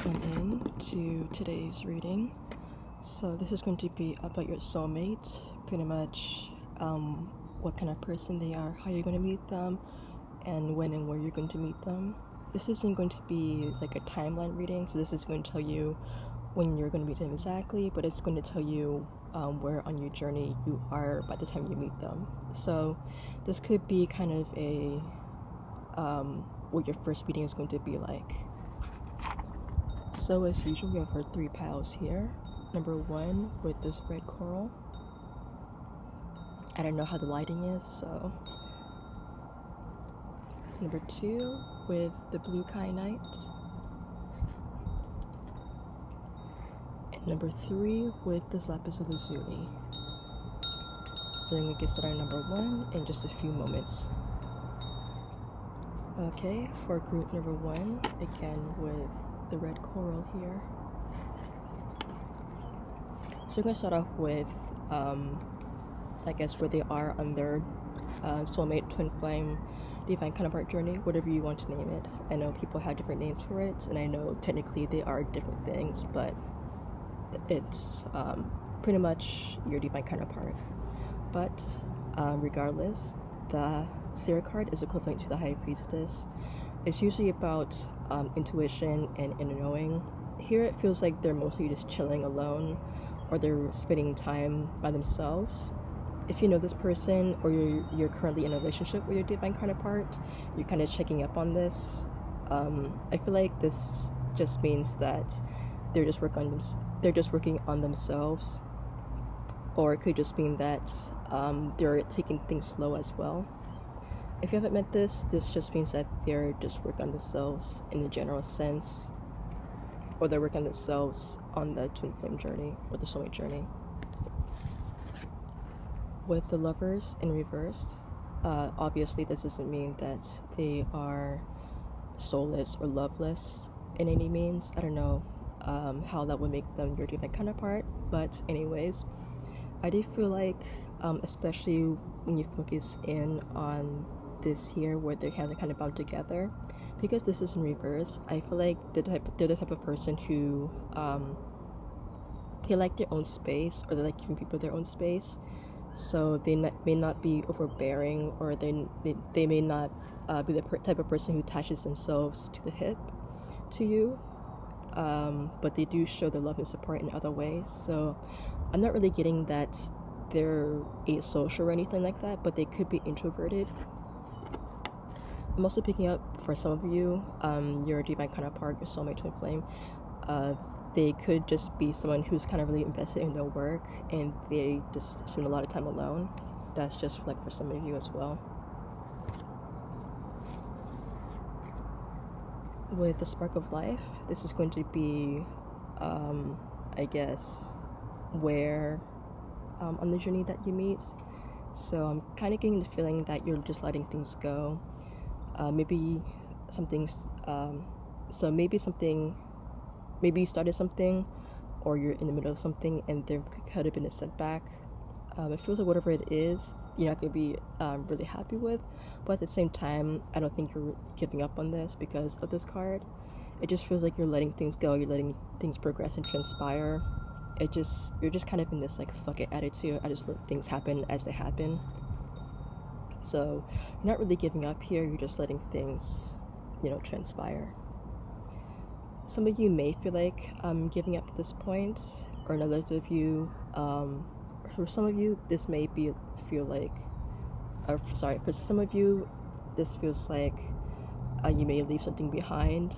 Welcome in to today's reading. So this is going to be about your soulmate, pretty much what kind of person they are, how you're going to meet them, and when and where you're going to meet them. This isn't going to be like a timeline reading, so this is going to tell you when you're going to meet them exactly, but it's going to tell you where on your journey you are by the time you meet them. So this could be kind of a what your first meeting is going to be like. So as usual, we have our 3 piles here. Number 1 with this red coral. I don't know how the lighting is, so. Number 2 with the blue kyanite. And number 3 with this lapis lazuli. So I'm gonna get started on number 1 in just a few moments. Okay, for group number 1, again with the red coral here. So we're going to start off with, I guess, where they are on their soulmate, twin flame, divine counterpart journey, whatever you want to name it. I know people have different names for it, and I know technically they are different things, but it's pretty much your divine counterpart. But regardless, the Seer card is equivalent to the High Priestess. It's usually about intuition and inner knowing. Here it feels like they're mostly just chilling alone, or they're spending time by themselves. If you know this person, or you're currently in a relationship with your divine counterpart, you're kind of checking up on this. I feel like this just means that they're just working on themselves, or it could just mean that they're taking things slow as well. If you haven't met this just means that they're just working on themselves in the general sense, or they're working on themselves on the twin flame journey or the soulmate journey. With the Lovers in reverse, obviously this doesn't mean that they are soulless or loveless in any means. I don't know how that would make them your divine counterpart, but anyways, I do feel like, especially when you focus in on this here where their hands are kind of bound together, because this is in reverse, I feel like they're the type of person who they like their own space, or they like giving people their own space. So they may not be overbearing, or they may not be the type of person who attaches themselves to the hip to you, but they do show their love and support in other ways. So I'm not really getting that they're asocial or anything like that, but they could be introverted. I'm also picking up, for some of you, your divine counterpart, your soulmate twin flame, they could just be someone who's kind of really invested in their work, and they just spend a lot of time alone. That's just like for some of you as well. With the spark of life, this is going to be, I guess, where on the journey that you meet. So I'm kind of getting the feeling that you're just letting things go. Maybe you started something, or you're in the middle of something and there could have been a setback. It feels like whatever it is, you're not going to be really happy with, but at the same time, I don't think you're giving up on this because of this card. It just feels like you're letting things go, you're letting things progress and transpire. You're just kind of in this like fuck it attitude. I just let things happen as they happen. So you're not really giving up here, you're just letting things, transpire. Some of you may feel like giving up at this point, or others of you, for some of you, this may for some of you, this feels like you may leave something behind,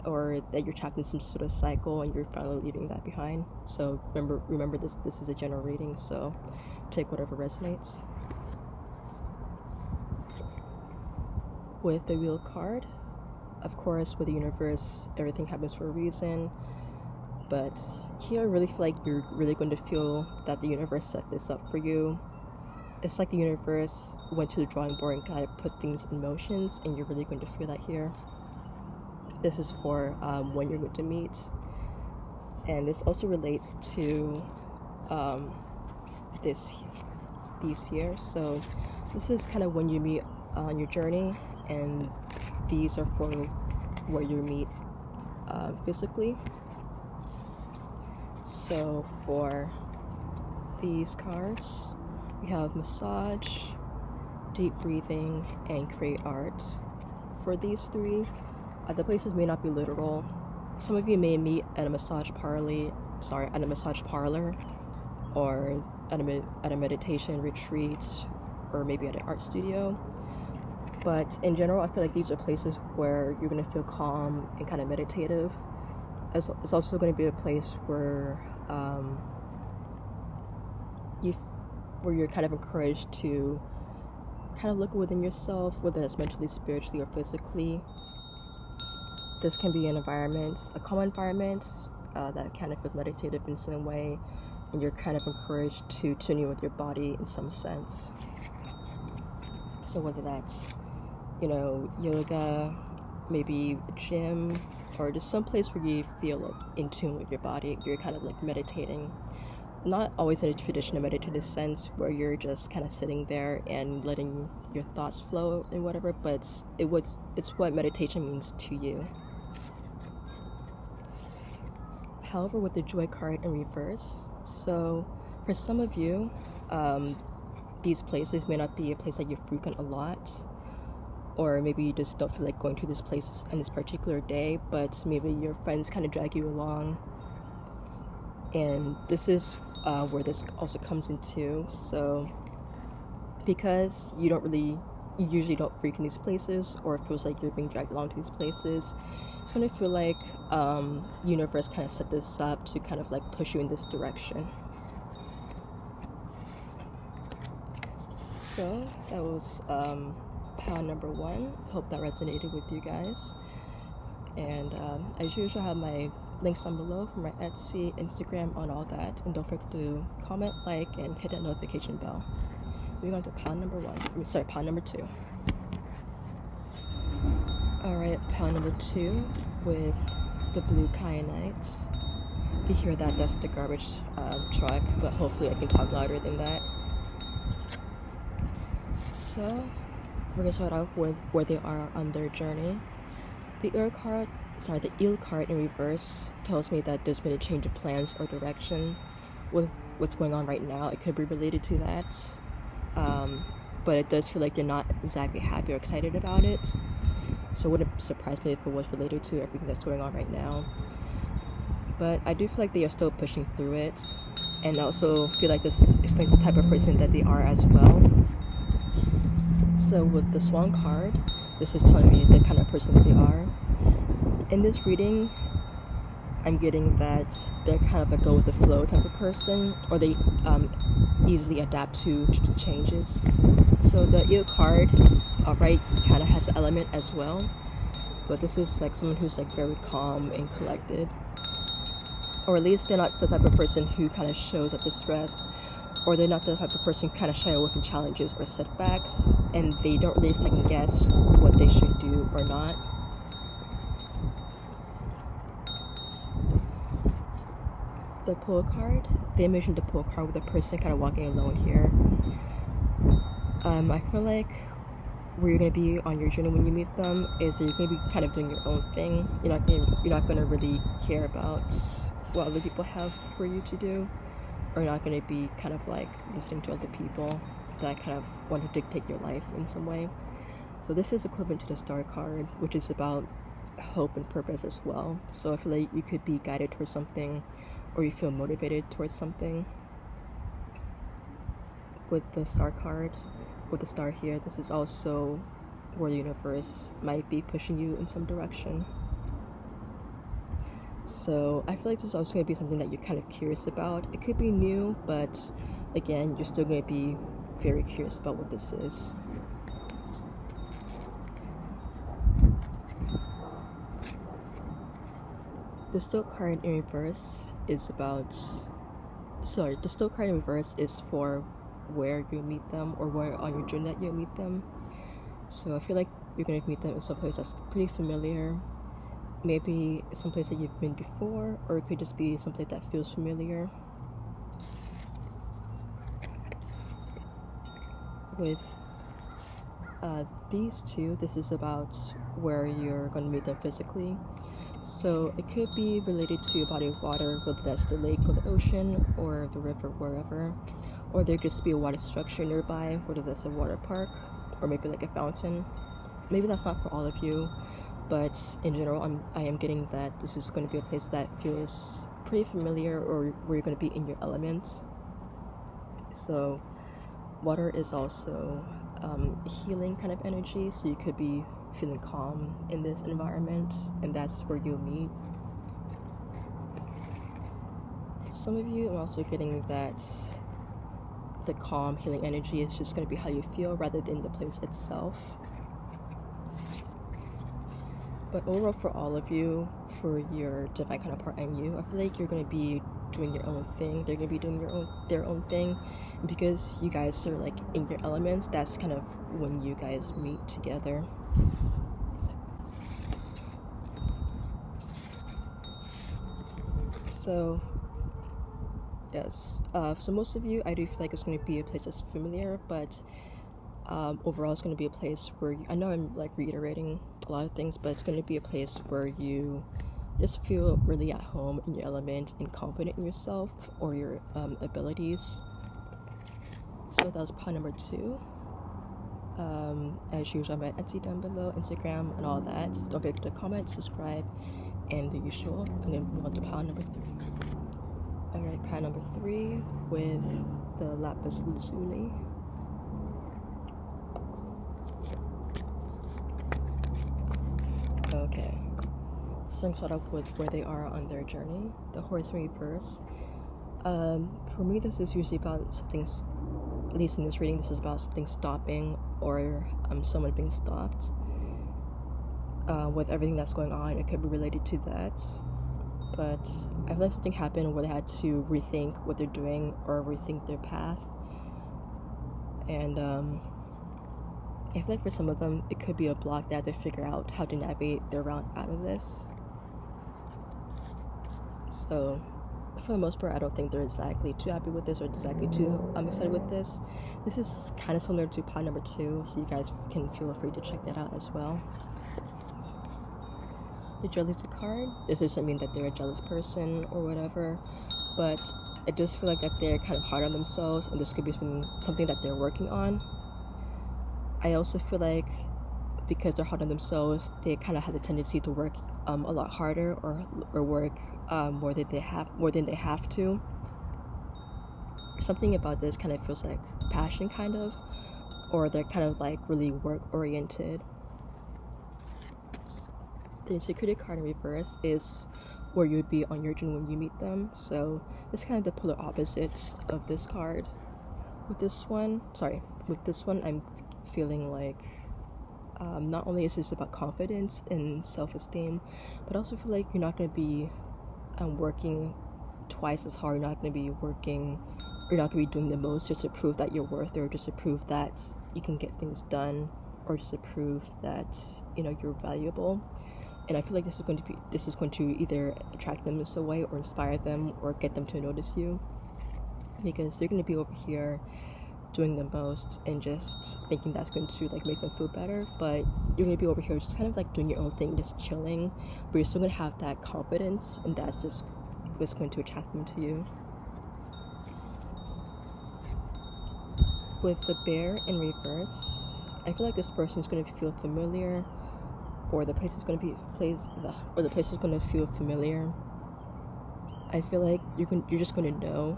or that you're trapped in some sort of cycle and you're finally leaving that behind. So remember this is a general reading, so take whatever resonates. With the Wheel card, of course, with the universe, everything happens for a reason, but here I really feel like you're really going to feel that the universe set this up for you. It's like the universe went to the drawing board and kind of put things in motions, and you're really going to feel that here. This is for when you're going to meet, and this also relates to these here. So this is kind of when you meet on your journey, and these are for where you meet physically. So for these cards, we have massage, deep breathing, and create art. For these three, the places may not be literal. Some of you may meet at a massage parlor, or at a meditation retreat, or maybe at an art studio. But in general, I feel like these are places where you're going to feel calm and kind of meditative. It's also going to be a place where you're kind of encouraged to kind of look within yourself, whether it's mentally, spiritually, or physically. This can be a calm environment that kind of feels meditative in some way, and you're kind of encouraged to tune in with your body in some sense. So whether that's, yoga, maybe a gym, or just some place where you feel like in tune with your body, you're kind of like meditating. Not always in a traditional meditative sense where you're just kind of sitting there and letting your thoughts flow and whatever, but it's what meditation means to you. However, with the joy card in reverse, so for some of you, these places may not be a place that you frequent a lot, or maybe you just don't feel like going to this place on this particular day, but maybe your friends kind of drag you along. And this is where this also comes into. So because you usually don't frequent these places, or it feels like you're being dragged along to these places, it's going to feel like universe kind of set this up to kind of like push you in this direction. So that was pile number 1. Hope that resonated with you guys. And as usual, I have my links down below for my Etsy, Instagram, on all that. And don't forget to comment, like, and hit that notification bell. Moving on to pile number 2. Alright, pile number 2 with the blue kyanite. If you hear that, that's the garbage truck, but hopefully I can talk louder than that. So, we're going to start off with where they are on their journey. The eel card in reverse tells me that there's been a change of plans or direction with what's going on right now. It could be related to that, but it does feel like you're not exactly happy or excited about it. So it wouldn't surprise me if it was related to everything that's going on right now. But I do feel like they are still pushing through it, and I also feel like this explains the type of person that they are as well. So with the Swan card, this is telling me the kind of person that they are. In this reading, I'm getting that they're kind of a go with the flow type of person, or they easily adapt to changes. So the eel card, kind of has the element as well, but this is like someone who's like very calm and collected, or at least they're not the type of person who kind of shows up distressed, or they're not the type of person who kind of shy away from challenges or setbacks, and they don't really second guess what they should do or not. The pull card, they mentioned the pull card with a person kind of walking alone here. I feel like where you're going to be on your journey when you meet them is that you're going to be kind of doing your own thing. You're not going to really care about what other people have for you to do, or you're not going to be kind of like listening to other people that kind of want to dictate your life in some way. So this is equivalent to the star card, which is about hope and purpose as well. So I feel like you could be guided towards something, or you feel motivated towards something. With the star card, with the star here, this is also where the universe might be pushing you in some direction. So I feel like this is also going to be something that you're kind of curious about. It could be new, but again, you're still going to be very curious about what this is. The Still card in reverse is for where you meet them, or where on your journey that you'll meet them. So I feel like you're going to meet them in some place that's pretty familiar. Maybe some place that you've been before, or it could just be someplace that feels familiar. With these two, this is about where you're going to meet them physically. So it could be related to a body of water, whether that's the lake or the ocean or the river, wherever. Or there could just be a water structure nearby, whether that's a water park or maybe like a fountain. Maybe that's not for all of you, but in general, I am getting that this is going to be a place that feels pretty familiar, or where you're going to be in your element. So water is also healing kind of energy, so you could be feeling calm in this environment, and that's where you'll meet. For some of you, I'm also getting that the calm healing energy is just going to be how you feel rather than the place itself. But overall, for all of you, for your divine counterpart and you, I feel like you're going to be doing your own thing. They're going to be doing their own thing, and because you guys are like in your elements, that's kind of when you guys meet together. So yes, so most of you, I do feel like it's going to be a place that's familiar, but overall it's going to be a place where I know I'm like reiterating a lot of things, but it's going to be a place where you just feel really at home in your element and confident in yourself or your abilities. So that was pile number 2. As usual, my Etsy down below, Instagram, and all that. Don't forget to comment, subscribe, and the usual. I'm gonna move on to pile number 3. Alright, pile number 3 with the lapis lazuli. Okay, so I'm start off with where they are on their journey. The horse in reverse. For me, this is usually about something, at least in this reading, this is about something stopping, or someone being stopped. With everything that's going on, it could be related to that. But I feel like something happened where they had to rethink what they're doing or rethink their path. And I feel like for some of them, it could be a block. They have to figure out how to navigate their route out of this. So for the most part, I don't think they're exactly too happy with this or exactly too excited with this. This is kind of similar to pile number 2, so you guys can feel free to check that out as well. The jealousy card, this doesn't mean that they're a jealous person or whatever, but it does feel like that they're kind of hard on themselves, and this could be something that they're working on. I also feel like because they're hard on themselves, they kind of have the tendency to work a lot harder or work more than they have to. Something about this kind of feels like passion, kind of, or they're kind of like really work oriented. The insecurity card in reverse is where you would be on your journey when you meet them. So it's kind of the polar opposites of this card. With this one, I'm feeling like not only is this about confidence and self-esteem, but I also feel like you're not going to be working twice as hard. You're not going to be doing the most just to prove that you're worth it, or just to prove that you can get things done, or just to prove that you're valuable. And I feel like this is going to either attract them in some way, or inspire them, or get them to notice you, because they're going to be over here doing the most and just thinking that's going to like make them feel better, but you're going to be over here just kind of like doing your own thing, just chilling, but you're still going to have that confidence, and that's just what's going to attract them to you. With the bear in reverse, I feel like this person is going to feel familiar, or the place is going to feel familiar. I feel like you're just going to know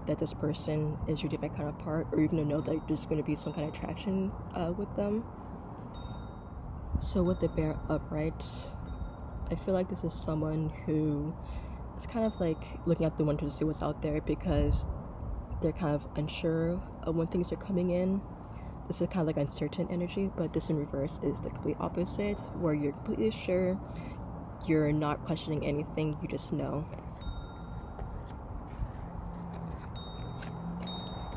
that this person is your divine counterpart, or you're going to know that there's going to be some kind of attraction with them. So with the bear upright, I feel like this is someone who is kind of like looking out the window to see what's out there, because they're kind of unsure of when things are coming in. This is kind of like uncertain energy, but this in reverse is the complete opposite, where you're completely sure, you're not questioning anything, you just know.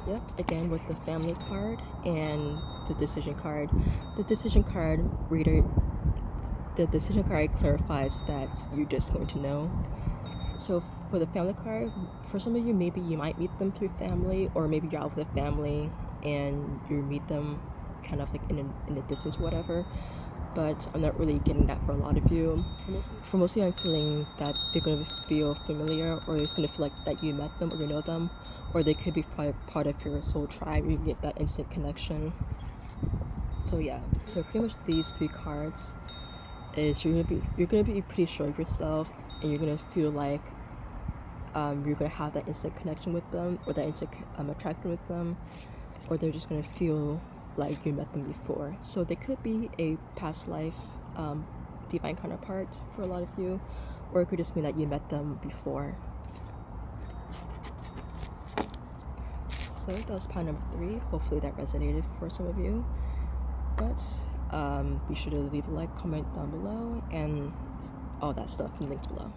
Yep, again with the family card and the decision card. The decision card clarifies that you're just going to know. So for the family card, for some of you, maybe you might meet them through family, or maybe you're out with a family and you meet them kind of like in the distance, whatever. but I'm not really getting that for a lot of you. For most of you, I'm feeling that they're going to feel familiar, or it's going to feel like that you met them or you know them, or they could be part of your soul tribe. You can get that instant connection. So yeah, so pretty much these 3 cards is you're gonna be pretty sure of yourself, and you're gonna feel like you're gonna have that instant connection with them, or that instant attraction with them, or they're just gonna feel like you met them before. So they could be a past life divine counterpart for a lot of you, or it could just mean that you met them before. So that was pile number 3. Hopefully that resonated for some of you. But be sure to leave a like, comment down below, and all that stuff in the links below.